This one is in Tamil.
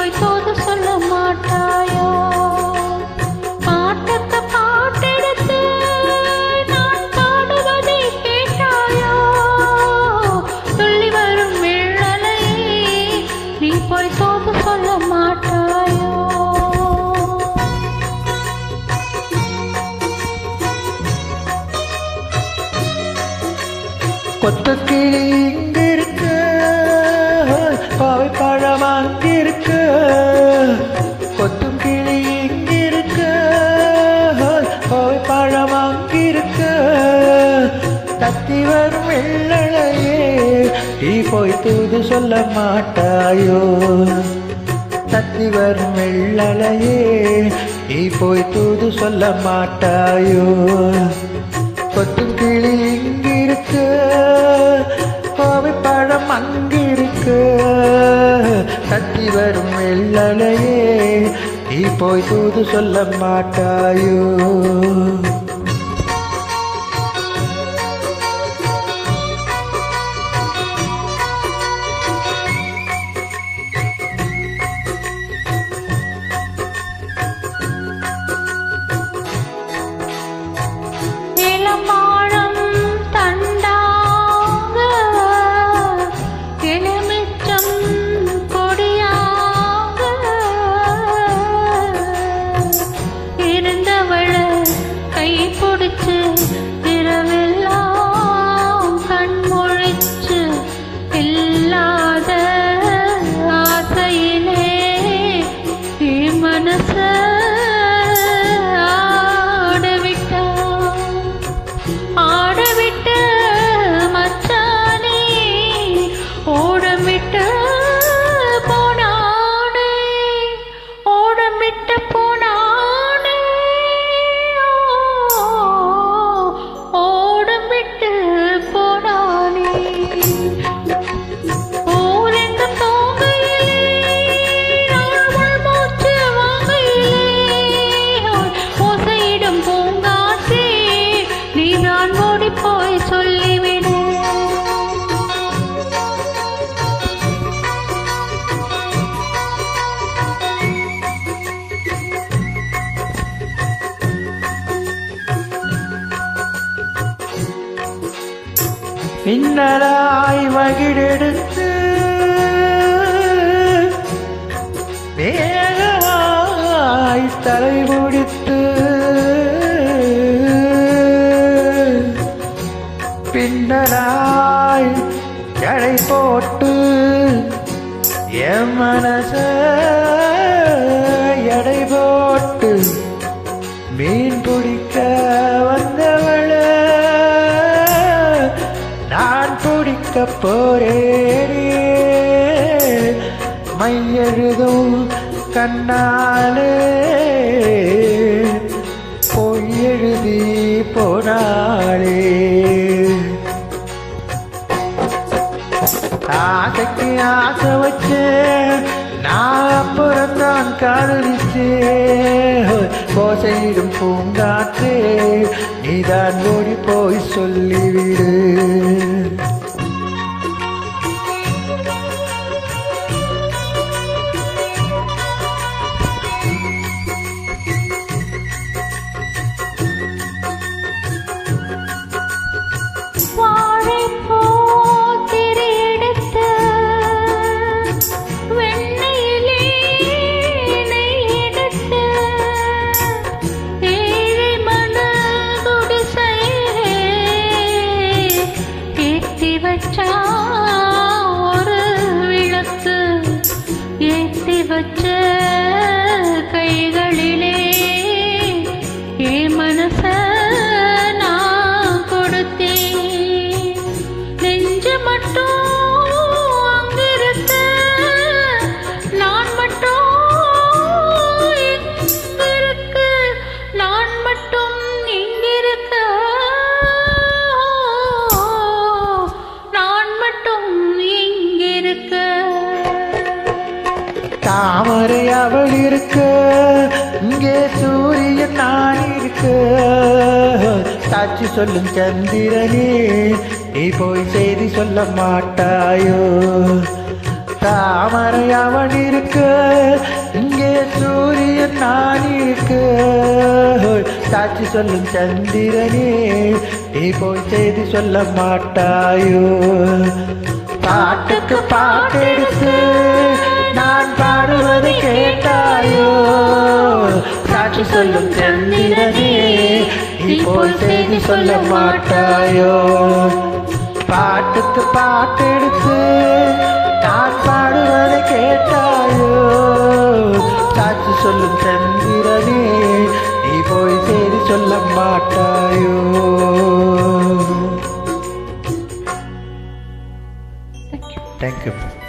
போய் தோது சொல்ல மாட்டாயோ? பாட்டுக்கு பாட்டெடுத்து நான் பாடுவதை கேட்டாயோ? துள்ளி வரும் வெள்ளலையே நீ போய் தோது சொல்ல மாட்டாயோ? கொத்துக்கிளி இங்கிருக்கு, பாவை பழம் அங்கிருக்கு. கொத்தும் கிளி இங்கிருக்கு, பாவை பழம் அங்கிருக்கு. தத்தி வரும் வெள்ளலையே நீ போய் தூது சொல்ல மாட்டாயோ? தத்தி வரும் வெள்ளலையே நீ போய் தூது சொல்ல மாட்டாயோ? கொத்தும் கிளி இங்கிருக்கு, கோவை பழம் அங்கிருக்கு. தத்தி வரும் வெள்ளலையே நீ போய் தூது சொல்ல மாட்டாயோ? இரவெல்லாம் கண்மொழிச்சு இல்லாத ஆசையிலே மனச ஆடவிட்ட மச்சானே ஓடமிட்டு போனானே, ஓடமிட்டு போனானே, ஓடமிட்டு போனானே. ஊரெங்கும் தோகையிலே நான் உள்மூச்சு வாங்கையிலே ஓசையிடும் பூங்காற்றே நீதான் ஓடி போய் சொல்லிவிடு. மின்னலாய் மகிழெடுத்து வேகமாய் தலை முடித்து பின்னலாய் எடை போட்டு என் மனச எடை போட்டு மீன் பிடிக்க வந்தவள நான் பிடிக்க போறேனே. மையெழுதும் கண்ணாலே பொய் எழுதி போனாளே. ஆசைக்கு ஆசை வச்சு நான் அப்புறம்தான் காதலிச்சு ஓசையிடும் பூங்காற்றே நீதான் ஓடி போய் சொல்லிவிடு. ஒரு விளக்கு ஏற்றி வச்ச கைகளிலே என் மனச நான் கொடுத்தேன். நெஞ்சு மட்டும் அங்கிருக்க நான் மட்டும் இங்கிருக்க, நான் மட்டும் இங்கிருக்க, தாமரை அவள் இருக்க, இங்கே சூரியன் நான் இருக்க. சாட்சி சொல்லும் சந்திரனே நீ போய் செய்தி சொல்ல மாட்டாயோ? தாமரை அவன் இருக்க, இங்கே சூரியன் நான் இருக்க. சாட்சி சொல்லும் சந்திரனே, நீ போய் செய்தி சொல்ல மாட்டாயோ? பாட்டுக்கு பாட்டெடுத்து நான் பாடுவதை கேட்டாயோ? சாட்சி சொல்லும் சந்திரனே, நீ போய் செய்தி சொல்ல மாட்டாயோ? பாட்டுக்கு பாட்டெடுத்து நான் பாடுவதை கேட்டாயோ? சாட்சி சொல்லும் சந்திரனே, நீ போய் செய்தி சொல்ல மாட்டாயோ? Thank you. தேங்க்யூ.